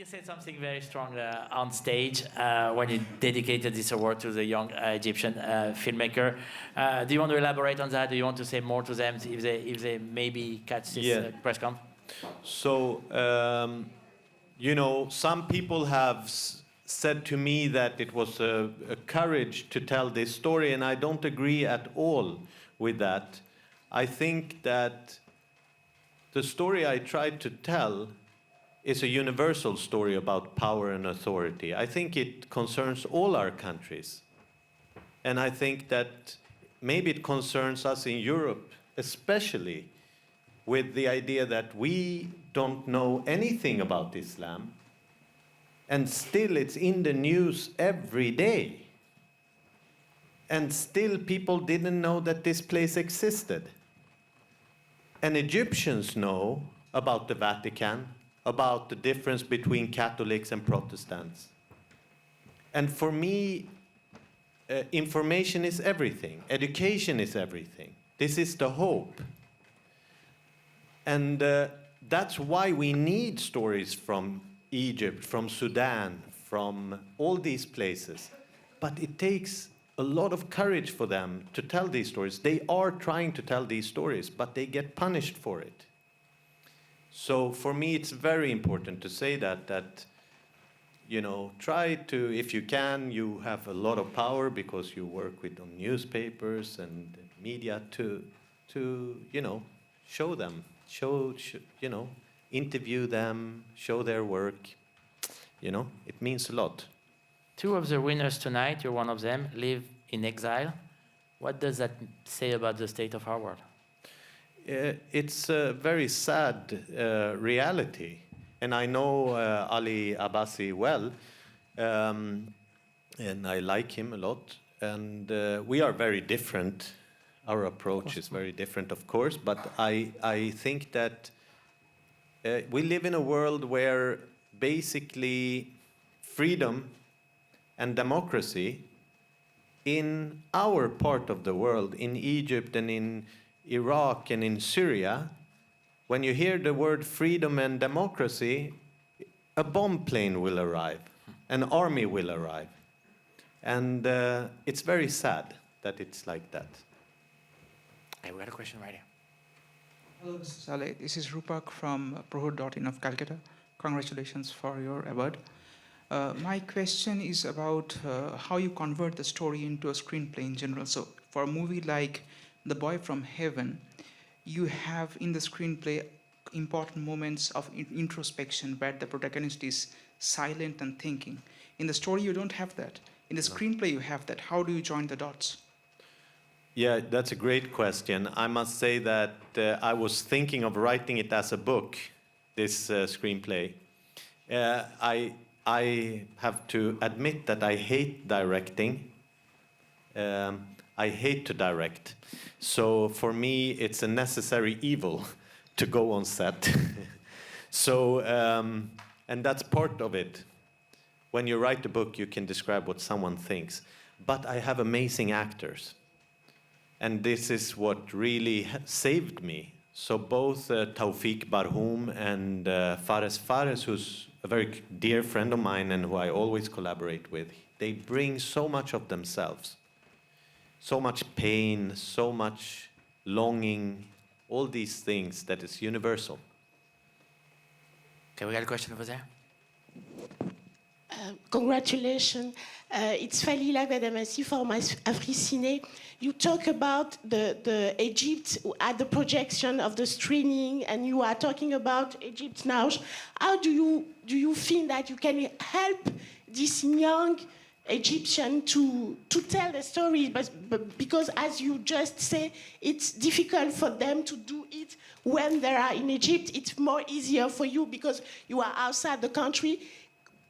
said something very strong on stage when you dedicated this award to the young Egyptian filmmaker. Do you want to elaborate on that? Do you want to say more to them if they maybe catch this press conference? So, some people have said to me that it was a courage to tell this story, and I don't agree at all with that. I think that the story I tried to tell is a universal story about power and authority. I think it concerns all our countries. And I think that maybe it concerns us in Europe, especially with the idea that we don't know anything about Islam, and still it's in the news every day. And still people didn't know that this place existed. And Egyptians know about the Vatican, about the difference between Catholics and Protestants. And for me, information is everything. Education is everything. This is the hope. And that's why we need stories from Egypt, from Sudan, from all these places. But it takes a lot of courage for them to tell these stories. They are trying to tell these stories, but they get punished for it. So for me, it's very important to say that try to, if you can, you have a lot of power because you work with on newspapers and media to show them, interview them, show their work. It means a lot. Two of the winners tonight, you're one of them, live in exile. What does that say about the state of our world? It's a very sad reality. And I know Ali Abbasi well, and I like him a lot. And we are very different. Our approach is very different, of course. But I think that we live in a world where basically freedom and democracy in our part of the world, in Egypt and in Iraq and in Syria, when you hear the word freedom and democracy, a bomb plane will arrive, an army will arrive. And it's very sad that it's like that. Hey, we got a question right here. Hello, Mr. Saleh. This is Rupak from Prohud.in of Calcutta. Congratulations for your award. My question is about how you convert the story into a screenplay in general. So for a movie like The Boy from Heaven, you have in the screenplay important moments of introspection where the protagonist is silent and thinking. In the story, you don't have that. In the screenplay, you have that. How do you join the dots? Yeah, that's a great question. I must say that I was thinking of writing it as a book, this screenplay. I have to admit that I hate directing. I hate to direct. So for me, it's a necessary evil to go on set. So, and that's part of it. When you write a book, you can describe what someone thinks. But I have amazing actors. And this is what really saved me. So both Taufik Barhoum and Fares, who's a very dear friend of mine and who I always collaborate with, they bring so much of themselves. So much pain, so much longing, all these things that is universal. Okay, we got a question over there. Congratulations. It's Falila Gadamasi from Africiné. You talk about the Egypt at the projection of the screening, and you are talking about Egypt now. How do you think that you can help this young Egyptian to tell the story? But because, as you just say, it's difficult for them to do it when they are in Egypt. It's more easier for you because you are outside the country.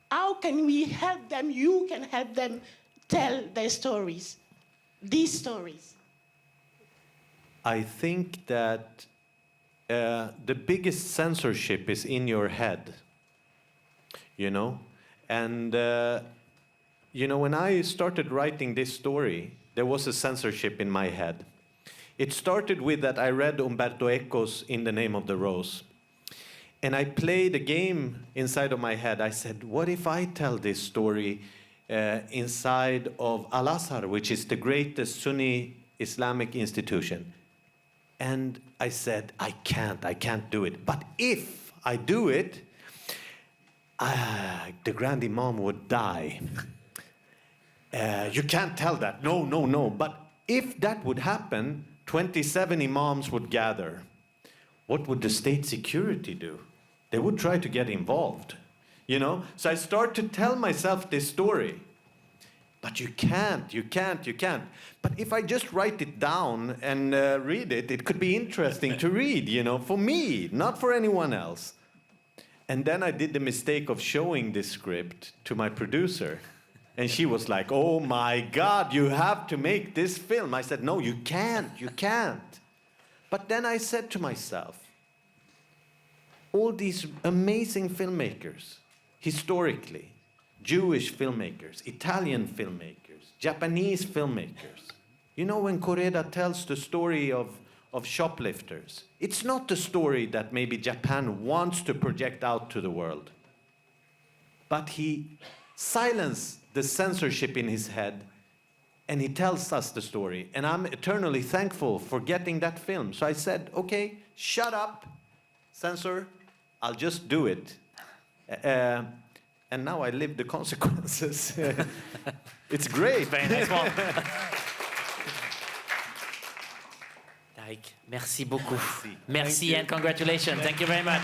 How can we help them? You can help them tell their stories, these stories. I think that the biggest censorship is in your head, And, when I started writing this story, there was a censorship in my head. It started with that I read Umberto Eco's In the Name of the Rose. And I played a game inside of my head. I said, what if I tell this story inside of Al-Azhar, which is the greatest Sunni Islamic institution? And I said, I can't do it. But if I do it, the Grand Imam would die. You can't tell that. No. But if that would happen, 27 Imams would gather. What would the state security do? They would try to get involved, you know? So I start to tell myself this story. But you can't. But if I just write it down and read it, it could be interesting to read, you know, for me, not for anyone else. And then I did the mistake of showing this script to my producer. And she was like, oh my God, you have to make this film. I said, no, you can't. But then I said to myself, all these amazing filmmakers, historically, Jewish filmmakers, Italian filmmakers, Japanese filmmakers. You know, when Koreda tells the story of shoplifters, it's not the story that maybe Japan wants to project out to the world. But he silenced the censorship in his head, and he tells us the story. And I'm eternally thankful for getting that film. So I said, okay, shut up, censor, I'll just do it. And now I live the consequences. It's great. Very nice one. Tarek, merci beaucoup. Merci and congratulations. Thank you very much.